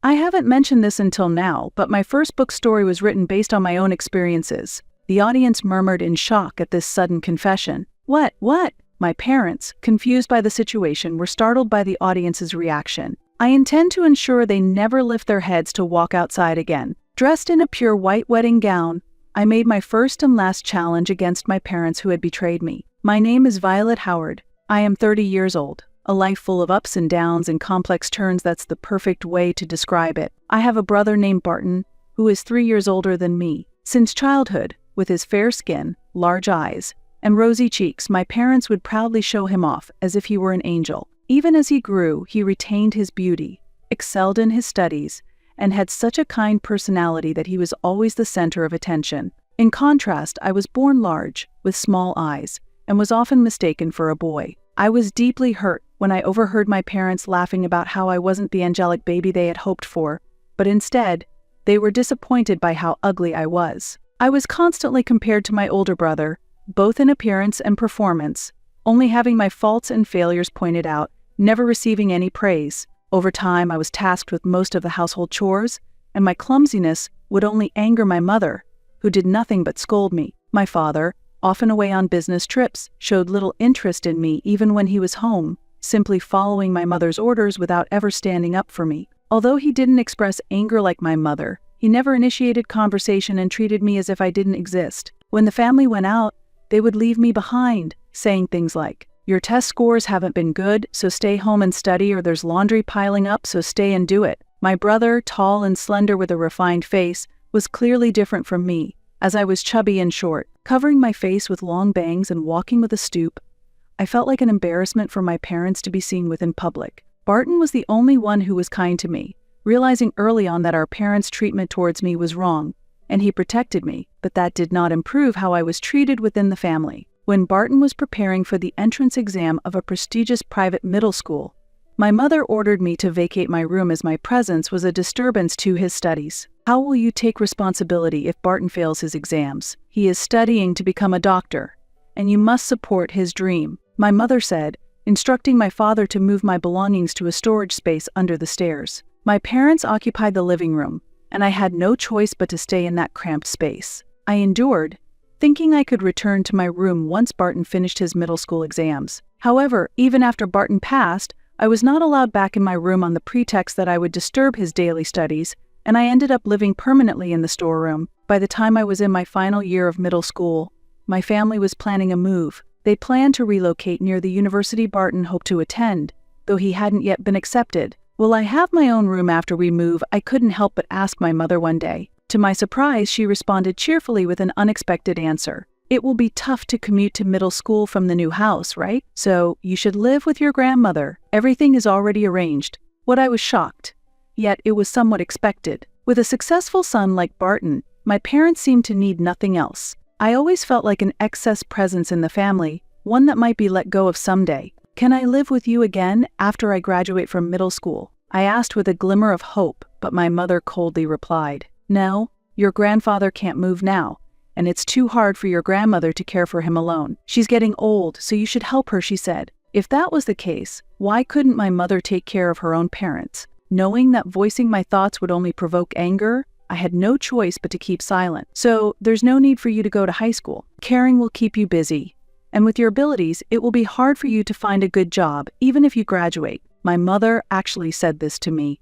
I haven't mentioned this until now, but my first book story was written based on my own experiences. The audience murmured in shock at this sudden confession. What? My parents, confused by the situation, were startled by the audience's reaction. I intend to ensure they never lift their heads to walk outside again. Dressed in a pure white wedding gown, I made my first and last challenge against my parents who had betrayed me. My name is Violet Howard. I am 30 years old. A life full of ups and downs and complex turns, that's the perfect way to describe it. I have a brother named Barton, who is 3 years older than me. Since childhood, with his fair skin, large eyes, and rosy cheeks, my parents would proudly show him off as if he were an angel. Even as he grew, he retained his beauty, excelled in his studies, and had such a kind personality that he was always the center of attention. In contrast, I was born large, with small eyes, and was often mistaken for a boy. I was deeply hurt when I overheard my parents laughing about how I wasn't the angelic baby they had hoped for, but instead, they were disappointed by how ugly I was. I was constantly compared to my older brother, both in appearance and performance, only having my faults and failures pointed out, never receiving any praise. Over time, I was tasked with most of the household chores, and my clumsiness would only anger my mother, who did nothing but scold me. My father, often away on business trips, showed little interest in me even when he was home, simply following my mother's orders without ever standing up for me. Although he didn't express anger like my mother, he never initiated conversation and treated me as if I didn't exist. When the family went out, they would leave me behind, saying things like, "Your test scores haven't been good, so stay home and study, or there's laundry piling up, so stay and do it." My brother, tall and slender with a refined face, was clearly different from me, as I was chubby and short. Covering my face with long bangs and walking with a stoop, I felt like an embarrassment for my parents to be seen with in public. Barton was the only one who was kind to me, realizing early on that our parents' treatment towards me was wrong, and he protected me, but that did not improve how I was treated within the family. When Barton was preparing for the entrance exam of a prestigious private middle school, my mother ordered me to vacate my room as my presence was a disturbance to his studies. "How will you take responsibility if Barton fails his exams? He is studying to become a doctor, and you must support his dream," my mother said, instructing my father to move my belongings to a storage space under the stairs. My parents occupied the living room, and I had no choice but to stay in that cramped space. I endured, thinking I could return to my room once Barton finished his middle school exams. However, even after Barton passed, I was not allowed back in my room on the pretext that I would disturb his daily studies, and I ended up living permanently in the storeroom. By the time I was in my final year of middle school, my family was planning a move. They planned to relocate near the university Barton hoped to attend, though he hadn't yet been accepted. "Will I have my own room after we move?" I couldn't help but ask my mother one day. To my surprise, she responded cheerfully with an unexpected answer. "It will be tough to commute to middle school from the new house, right? So you should live with your grandmother. Everything is already arranged." What I was shocked, yet it was somewhat expected. With a successful son like Barton, my parents seemed to need nothing else. I always felt like an excess presence in the family, one that might be let go of someday. "Can I live with you again after I graduate from middle school?" I asked with a glimmer of hope, but my mother coldly replied, "No, your grandfather can't move now, and it's too hard for your grandmother to care for him alone. She's getting old, so you should help her," she said. If that was the case, why couldn't my mother take care of her own parents? Knowing that voicing my thoughts would only provoke anger, I had no choice but to keep silent. "So, there's no need for you to go to high school. Caring will keep you busy. And with your abilities, it will be hard for you to find a good job, even if you graduate." My mother actually said this to me.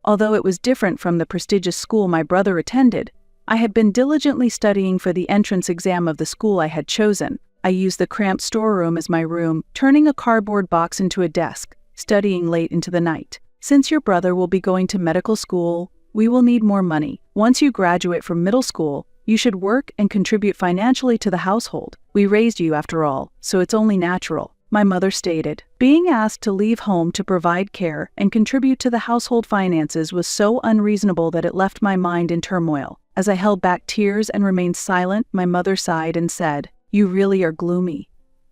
Although it was different from the prestigious school my brother attended, I had been diligently studying for the entrance exam of the school I had chosen. I used the cramped storeroom as my room, turning a cardboard box into a desk, studying late into the night. "Since your brother will be going to medical school, we will need more money. Once you graduate from middle school, you should work and contribute financially to the household. We raised you after all, so it's only natural," my mother stated. Being asked to leave home to provide care and contribute to the household finances was so unreasonable that it left my mind in turmoil. As I held back tears and remained silent, my mother sighed and said, "You really are gloomy.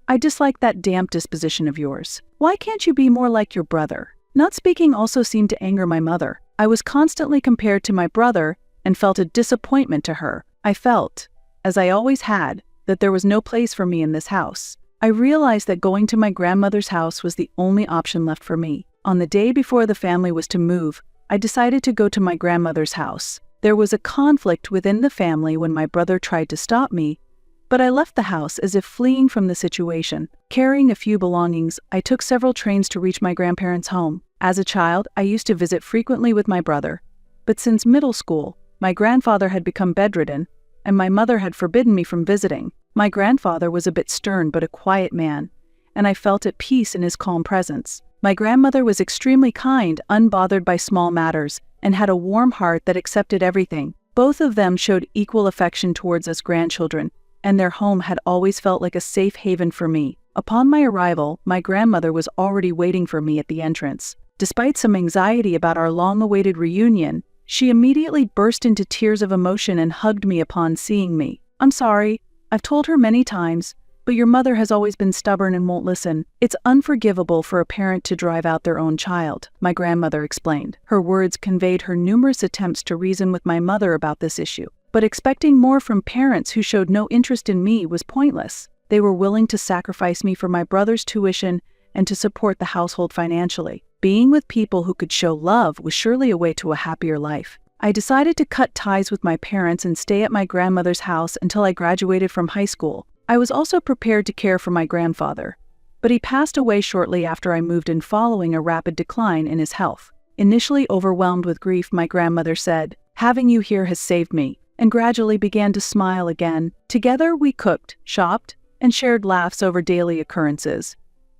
I dislike that damp disposition of yours. Why can't you be more like your brother?" Not speaking also seemed to anger my mother. I was constantly compared to my brother and felt a disappointment to her. I felt, as I always had, that there was no place for me in this house. I realized that going to my grandmother's house was the only option left for me. On the day before the family was to move, I decided to go to my grandmother's house. There was a conflict within the family when my brother tried to stop me, but I left the house as if fleeing from the situation. Carrying a few belongings, I took several trains to reach my grandparents' home. As a child, I used to visit frequently with my brother, but since middle school, my grandfather had become bedridden, and my mother had forbidden me from visiting. My grandfather was a bit stern but a quiet man, and I felt at peace in his calm presence. My grandmother was extremely kind, unbothered by small matters, and had a warm heart that accepted everything. Both of them showed equal affection towards us grandchildren, and their home had always felt like a safe haven for me. Upon my arrival, my grandmother was already waiting for me at the entrance. Despite some anxiety about our long-awaited reunion, she immediately burst into tears of emotion and hugged me upon seeing me. "I'm sorry. I've told her many times, but your mother has always been stubborn and won't listen. It's unforgivable for a parent to drive out their own child," my grandmother explained. Her words conveyed her numerous attempts to reason with my mother about this issue. But expecting more from parents who showed no interest in me was pointless. They were willing to sacrifice me for my brother's tuition and to support the household financially. Being with people who could show love was surely a way to a happier life. I decided to cut ties with my parents and stay at my grandmother's house until I graduated from high school. I was also prepared to care for my grandfather, but he passed away shortly after I moved in following a rapid decline in his health. Initially overwhelmed with grief, my grandmother said, "Having you here has saved me," and gradually began to smile again. Together we cooked, shopped, and shared laughs over daily occurrences,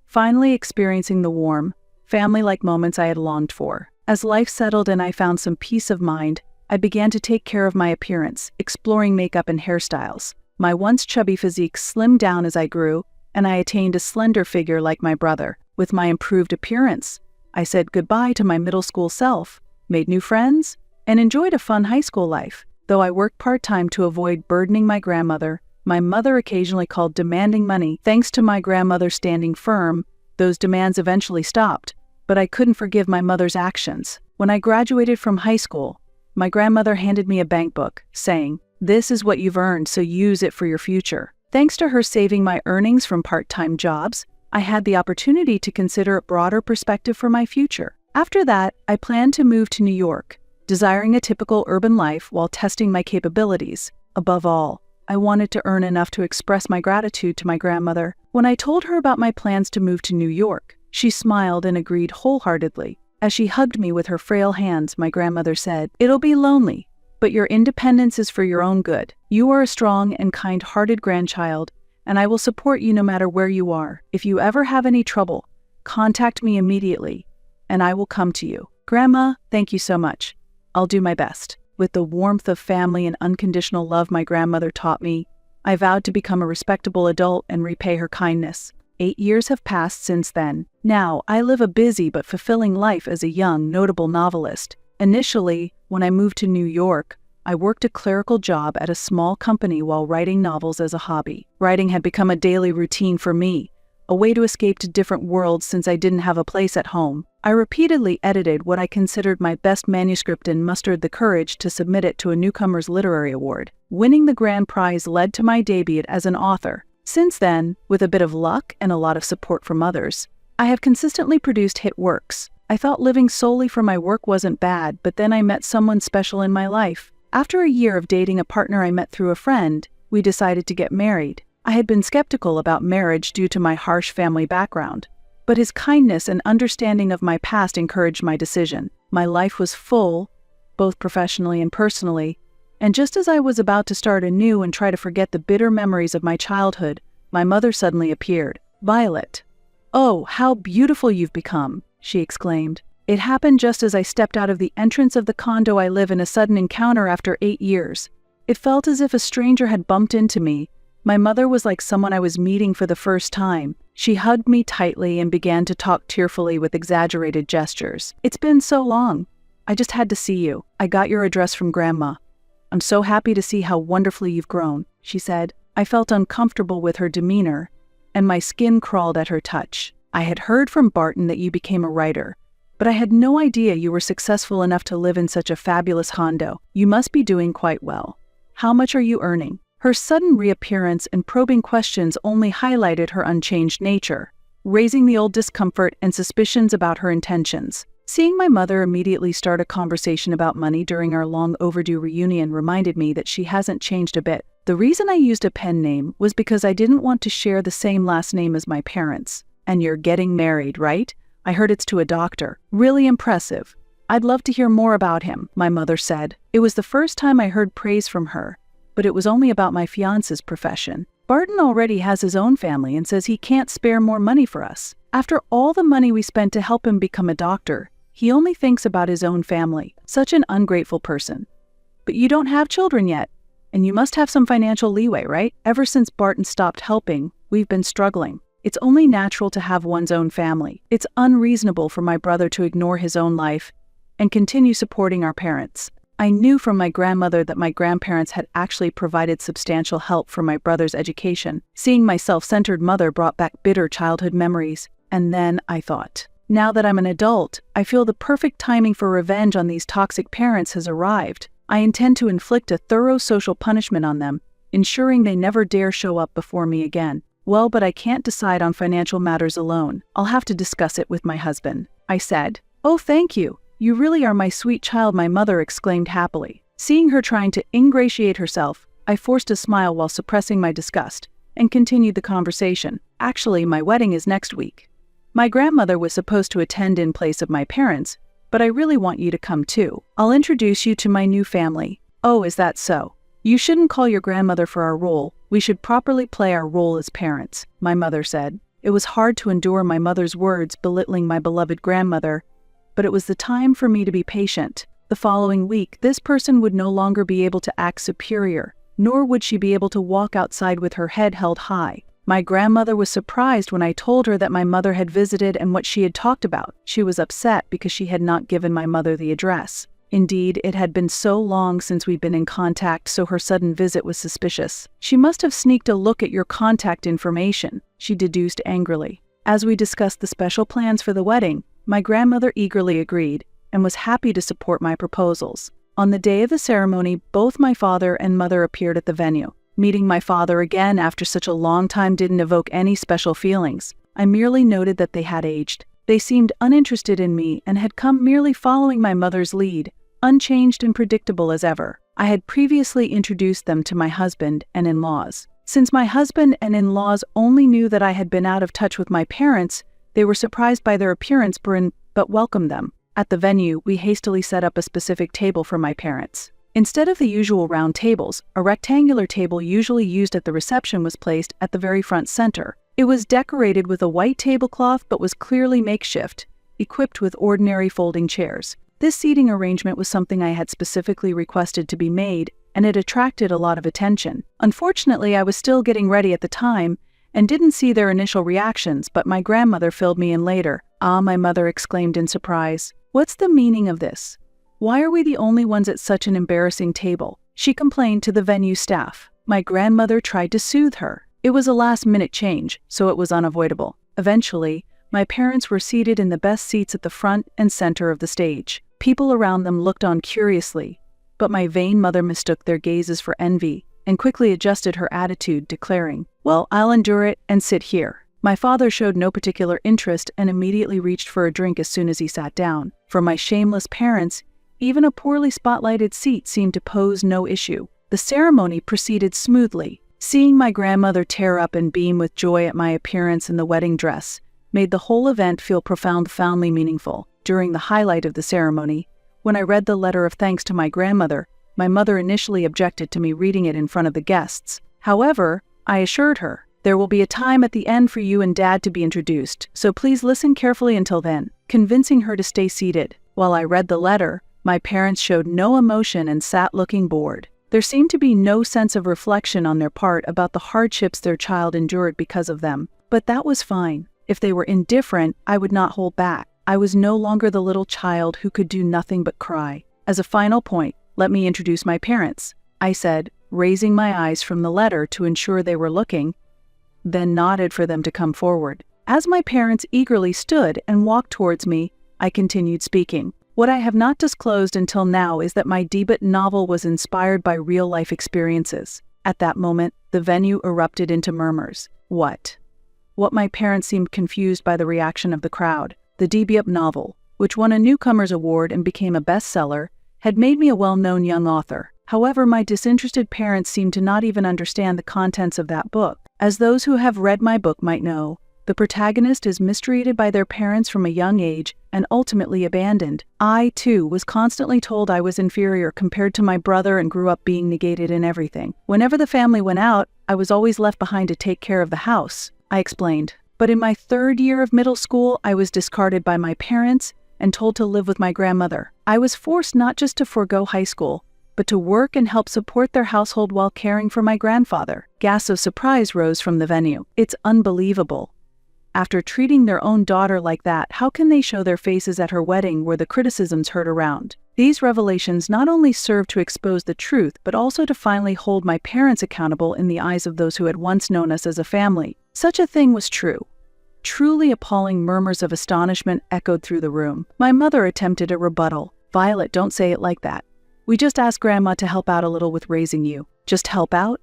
finally experiencing the warm, family-like moments I had longed for. As life settled and I found some peace of mind, I began to take care of my appearance, exploring makeup and hairstyles. My once chubby physique slimmed down as I grew, and I attained a slender figure like my brother. With my improved appearance, I said goodbye to my middle school self, made new friends, and enjoyed a fun high school life. Though I worked part-time to avoid burdening my grandmother, my mother occasionally called demanding money. Thanks to my grandmother standing firm, those demands eventually stopped, but I couldn't forgive my mother's actions. When I graduated from high school, my grandmother handed me a bank book, saying, "This is what you've earned, so use it for your future." Thanks to her saving my earnings from part-time jobs, I had the opportunity to consider a broader perspective for my future. After that, I planned to move to New York, desiring a typical urban life while testing my capabilities. Above all, I wanted to earn enough to express my gratitude to my grandmother. When I told her about my plans to move to New York, she smiled and agreed wholeheartedly. As she hugged me with her frail hands, my grandmother said, "It'll be lonely, but your independence is for your own good. You are a strong and kind-hearted grandchild, and I will support you no matter where you are. If you ever have any trouble, contact me immediately, and I will come to you." "Grandma, thank you so much. I'll do my best." With the warmth of family and unconditional love my grandmother taught me, I vowed to become a respectable adult and repay her kindness. 8 years have passed since then. Now, I live a busy but fulfilling life as a young, notable novelist. Initially, when I moved to New York, I worked a clerical job at a small company while writing novels as a hobby. Writing had become a daily routine for me, a way to escape to different worlds since I didn't have a place at home. I repeatedly edited what I considered my best manuscript and mustered the courage to submit it to a Newcomers Literary Award. Winning the grand prize led to my debut as an author. Since then, with a bit of luck and a lot of support from others, I have consistently produced hit works. I thought living solely for my work wasn't bad, but then I met someone special in my life. After a year of dating a partner I met through a friend, we decided to get married. I had been skeptical about marriage due to my harsh family background, but his kindness and understanding of my past encouraged my decision. My life was full, both professionally and personally, and just as I was about to start anew and try to forget the bitter memories of my childhood, my mother suddenly appeared. "Violet, oh, how beautiful you've become," she exclaimed. It happened just as I stepped out of the entrance of the condo I live in, a sudden encounter after 8 years. It felt as if a stranger had bumped into me. My mother was like someone I was meeting for the first time. She hugged me tightly and began to talk tearfully with exaggerated gestures. "It's been so long. I just had to see you. I got your address from Grandma. I'm so happy to see how wonderfully you've grown," she said. I felt uncomfortable with her demeanor, and my skin crawled at her touch. "I had heard from Barton that you became a writer, but I had no idea you were successful enough to live in such a fabulous condo. You must be doing quite well. How much are you earning?" Her sudden reappearance and probing questions only highlighted her unchanged nature, raising the old discomfort and suspicions about her intentions. Seeing my mother immediately start a conversation about money during our long overdue reunion reminded me that she hasn't changed a bit. The reason I used a pen name was because I didn't want to share the same last name as my parents. "And you're getting married, right? I heard it's to a doctor. Really impressive. I'd love to hear more about him," my mother said. It was the first time I heard praise from her, but it was only about my fiance's profession. "Barton already has his own family and says he can't spare more money for us. After all the money we spent to help him become a doctor, he only thinks about his own family. Such an ungrateful person." "But you don't have children yet, and you must have some financial leeway, right? Ever since Barton stopped helping, we've been struggling. It's only natural to have one's own family. It's unreasonable for my brother to ignore his own life and continue supporting our parents." I knew from my grandmother that my grandparents had actually provided substantial help for my brother's education. Seeing my self-centered mother brought back bitter childhood memories. And then I thought, now that I'm an adult, I feel the perfect timing for revenge on these toxic parents has arrived. I intend to inflict a thorough social punishment on them, ensuring they never dare show up before me again. "Well, but I can't decide on financial matters alone. I'll have to discuss it with my husband," I said. "Oh, thank you. You really are my sweet child," my mother exclaimed happily. Seeing her trying to ingratiate herself, I forced a smile while suppressing my disgust, and continued the conversation. "Actually, my wedding is next week. My grandmother was supposed to attend in place of my parents, but I really want you to come too. I'll introduce you to my new family." "Oh, is that so? You shouldn't call your grandmother for our role. We should properly play our role as parents," my mother said. It was hard to endure my mother's words belittling my beloved grandmother, but it was the time for me to be patient. The following week, this person would no longer be able to act superior, nor would she be able to walk outside with her head held high. My grandmother was surprised when I told her that my mother had visited and what she had talked about. She was upset because she had not given my mother the address. Indeed, it had been so long since we'd been in contact, so her sudden visit was suspicious. "She must have sneaked a look at your contact information," she deduced angrily. As we discussed the special plans for the wedding, my grandmother eagerly agreed and was happy to support my proposals. On the day of the ceremony, both my father and mother appeared at the venue. Meeting my father again after such a long time didn't evoke any special feelings. I merely noted that they had aged. They seemed uninterested in me and had come merely following my mother's lead, unchanged and predictable as ever. I had previously introduced them to my husband and in-laws. Since my husband and in-laws only knew that I had been out of touch with my parents, they were surprised by their appearance but welcomed them. At the venue, we hastily set up a specific table for my parents. Instead of the usual round tables, a rectangular table usually used at the reception was placed at the very front center. It was decorated with a white tablecloth but was clearly makeshift, equipped with ordinary folding chairs. This seating arrangement was something I had specifically requested to be made, and it attracted a lot of attention. Unfortunately, I was still getting ready at the time and didn't see their initial reactions, but my grandmother filled me in later. "Ah," my mother exclaimed in surprise. "What's the meaning of this? Why are we the only ones at such an embarrassing table?" She complained to the venue staff. My grandmother tried to soothe her. It was a last-minute change, so it was unavoidable. Eventually, my parents were seated in the best seats at the front and center of the stage. People around them looked on curiously, but my vain mother mistook their gazes for envy and quickly adjusted her attitude, declaring, "Well, I'll endure it and sit here." My father showed no particular interest and immediately reached for a drink as soon as he sat down. For my shameless parents, even a poorly spotlighted seat seemed to pose no issue. The ceremony proceeded smoothly. Seeing my grandmother tear up and beam with joy at my appearance in the wedding dress made the whole event feel profoundly meaningful. During the highlight of the ceremony, when I read the letter of thanks to my grandmother, my mother initially objected to me reading it in front of the guests. However, I assured her, "There will be a time at the end for you and Dad to be introduced, so please listen carefully until then," convincing her to stay seated. While I read the letter, my parents showed no emotion and sat looking bored. There seemed to be no sense of reflection on their part about the hardships their child endured because of them. But that was fine. If they were indifferent, I would not hold back. I was no longer the little child who could do nothing but cry. "As a final point, let me introduce my parents," I said, raising my eyes from the letter to ensure they were looking, then nodded for them to come forward. As my parents eagerly stood and walked towards me, I continued speaking. "What I have not disclosed until now is that my debut novel was inspired by real-life experiences." At that moment, the venue erupted into murmurs. What my parents seemed confused by the reaction of the crowd. "The debut novel. which won a Newcomer's Award and became a bestseller, had made me a well-known young author. However, my disinterested parents seemed to not even understand the contents of that book. As those who have read my book might know, the protagonist is mistreated by their parents from a young age and ultimately abandoned. I, too, was constantly told I was inferior compared to my brother and grew up being negated in everything. Whenever the family went out, I was always left behind to take care of the house, I explained. But in my 3rd year of middle school, I was discarded by my parents and told to live with my grandmother. I was forced not just to forego high school, but to work and help support their household while caring for my grandfather. Gasps of surprise rose from the venue. It's unbelievable. After treating their own daughter like that, how can they show their faces at her wedding where the criticisms heard around? These revelations not only served to expose the truth, but also to finally hold my parents accountable in the eyes of those who had once known us as a family. Such a thing was true. Truly appalling murmurs of astonishment echoed through the room. My mother attempted a rebuttal. "Violet, don't say it like that. We just asked Grandma to help out a little with raising you." Just help out?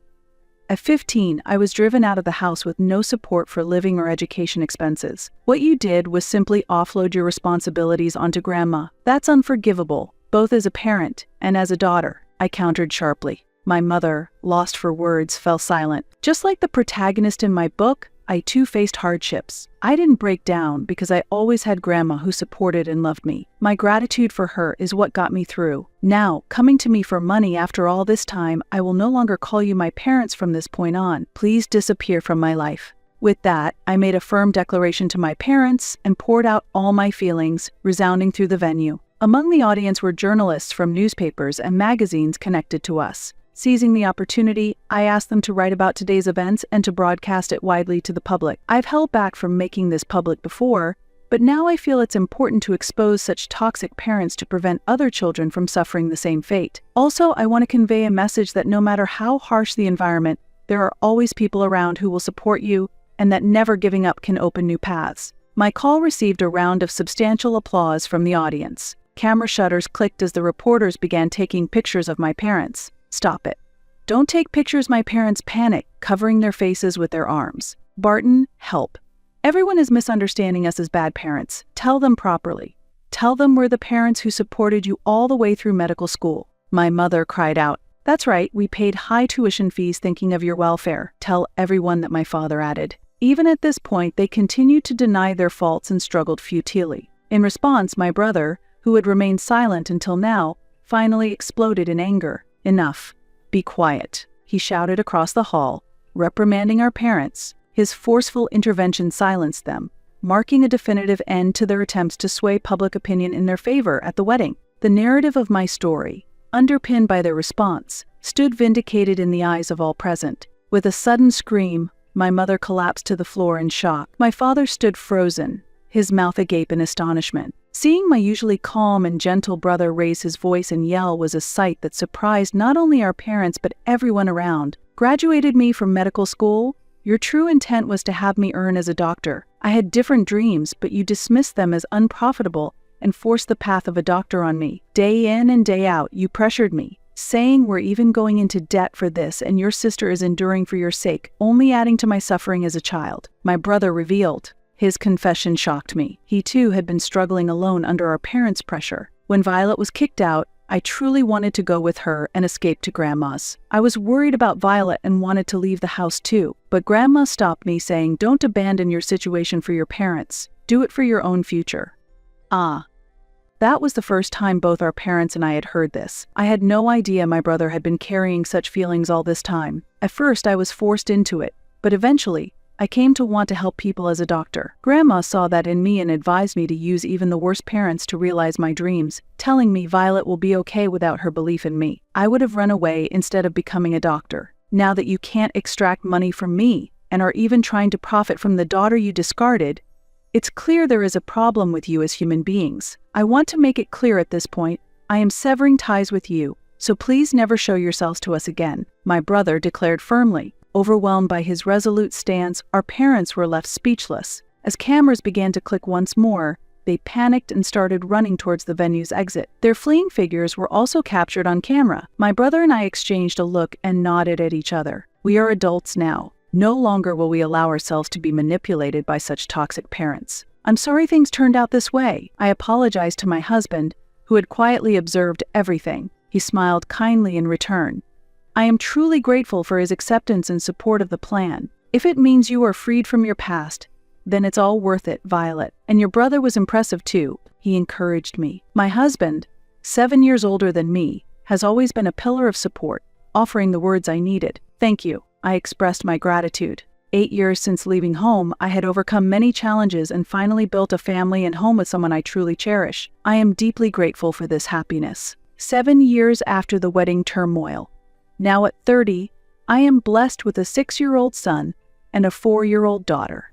At 15, I was driven out of the house with no support for living or education expenses. What you did was simply offload your responsibilities onto Grandma. That's unforgivable, both as a parent and as a daughter, I countered sharply. My mother, lost for words, fell silent. Just like the protagonist in my book, I too faced hardships. I didn't break down because I always had Grandma who supported and loved me. My gratitude for her is what got me through. Now, coming to me for money after all this time, I will no longer call you my parents from this point on. Please disappear from my life. With that, I made a firm declaration to my parents and poured out all my feelings, resounding through the venue. Among the audience were journalists from newspapers and magazines connected to us. Seizing the opportunity, I asked them to write about today's events and to broadcast it widely to the public. I've held back from making this public before, but now I feel it's important to expose such toxic parents to prevent other children from suffering the same fate. Also, I want to convey a message that no matter how harsh the environment, there are always people around who will support you, and that never giving up can open new paths. My call received a round of substantial applause from the audience. Camera shutters clicked as the reporters began taking pictures of my parents. Stop it. Don't take pictures, my parents panicked, covering their faces with their arms. Barton, help. Everyone is misunderstanding us as bad parents. Tell them properly. Tell them we're the parents who supported you all the way through medical school. My mother cried out. That's right, we paid high tuition fees thinking of your welfare. Tell everyone that, my father added. Even at this point, they continued to deny their faults and struggled futilely. In response, my brother, who had remained silent until now, finally exploded in anger. Enough. Be quiet, he shouted across the hall, reprimanding our parents. His forceful intervention silenced them, marking a definitive end to their attempts to sway public opinion in their favor at the wedding. The narrative of my story, underpinned by their response, stood vindicated in the eyes of all present. With a sudden scream, my mother collapsed to the floor in shock. My father stood frozen, his mouth agape in astonishment. Seeing my usually calm and gentle brother raise his voice and yell was a sight that surprised not only our parents but everyone around. Graduated me from medical school? Your true intent was to have me earn as a doctor. I had different dreams, but you dismissed them as unprofitable and forced the path of a doctor on me. Day in and day out, you pressured me, saying we're even going into debt for this and your sister is enduring for your sake, only adding to my suffering as a child. My brother revealed. His confession shocked me. He too had been struggling alone under our parents' pressure. When Violet was kicked out, I truly wanted to go with her and escape to Grandma's. I was worried about Violet and wanted to leave the house too, but Grandma stopped me, saying, "Don't abandon your situation for your parents. Do it for your own future." That was the first time both our parents and I had heard this. I had no idea my brother had been carrying such feelings all this time. At first, I was forced into it, but eventually, I came to want to help people as a doctor. Grandma saw that in me and advised me to use even the worst parents to realize my dreams, telling me Violet will be okay without her belief in me. I would have run away instead of becoming a doctor. Now that you can't extract money from me and are even trying to profit from the daughter you discarded, it's clear there is a problem with you as human beings. I want to make it clear at this point, I am severing ties with you, so please never show yourselves to us again, my brother declared firmly. Overwhelmed by his resolute stance, our parents were left speechless. As cameras began to click once more, they panicked and started running towards the venue's exit. Their fleeing figures were also captured on camera. My brother and I exchanged a look and nodded at each other. We are adults now. No longer will we allow ourselves to be manipulated by such toxic parents. "I'm sorry things turned out this way." I apologized to my husband, who had quietly observed everything. He smiled kindly in return. "I am truly grateful for his acceptance and support of the plan. If it means you are freed from your past, then it's all worth it, Violet. And your brother was impressive too," he encouraged me. My husband, 7 years older than me, has always been a pillar of support, offering the words I needed. "Thank you," I expressed my gratitude. 8 years since leaving home, I had overcome many challenges and finally built a family and home with someone I truly cherish. I am deeply grateful for this happiness. 7 years after the wedding turmoil. Now at 30, I am blessed with a 6-year-old son and a 4-year-old daughter.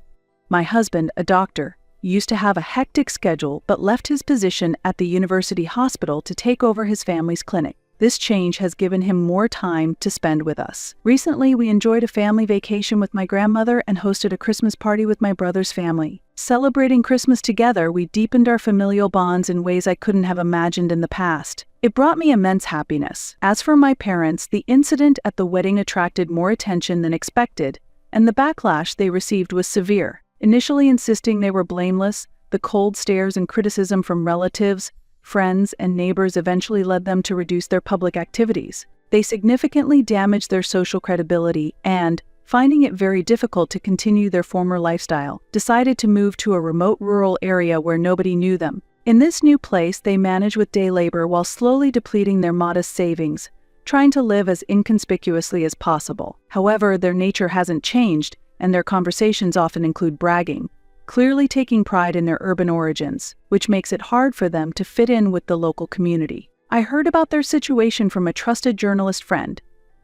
My husband, a doctor, used to have a hectic schedule but left his position at the university hospital to take over his family's clinic. This change has given him more time to spend with us. Recently, we enjoyed a family vacation with my grandmother and hosted a Christmas party with my brother's family. Celebrating Christmas together, we deepened our familial bonds in ways I couldn't have imagined in the past. It brought me immense happiness. As for my parents, the incident at the wedding attracted more attention than expected, and the backlash they received was severe. Initially insisting they were blameless, the cold stares and criticism from relatives, friends, and neighbors eventually led them to reduce their public activities. They significantly damaged their social credibility and, finding it very difficult to continue their former lifestyle, decided to move to a remote rural area where nobody knew them. In this new place, they managed with day labor while slowly depleting their modest savings, trying to live as inconspicuously as possible. However, their nature hasn't changed, and their conversations often include bragging, clearly taking pride in their urban origins, which makes it hard for them to fit in with the local community. I heard about their situation from a trusted journalist friend,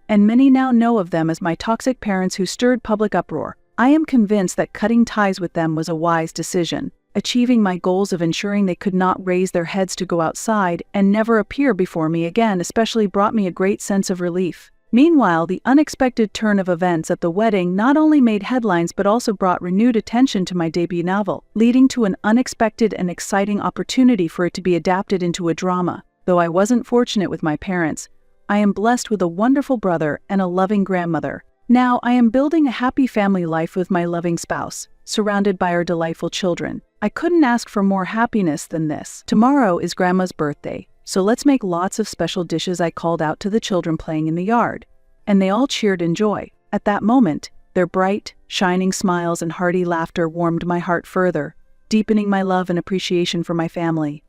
and many now know of them as my toxic parents who stirred public uproar. I am convinced that cutting ties with them was a wise decision, achieving my goals of ensuring they could not raise their heads to go outside and never appear before me again especially brought me a great sense of relief. Meanwhile, the unexpected turn of events at the wedding not only made headlines but also brought renewed attention to my debut novel, leading to an unexpected and exciting opportunity for it to be adapted into a drama. Though I wasn't fortunate with my parents, I am blessed with a wonderful brother and a loving grandmother. Now I am building a happy family life with my loving spouse, surrounded by our delightful children. I couldn't ask for more happiness than this. Tomorrow is Grandma's birthday, so let's make lots of special dishes, I called out to the children playing in the yard, and they all cheered in joy. At that moment, their bright, shining smiles and hearty laughter warmed my heart further, deepening my love and appreciation for my family.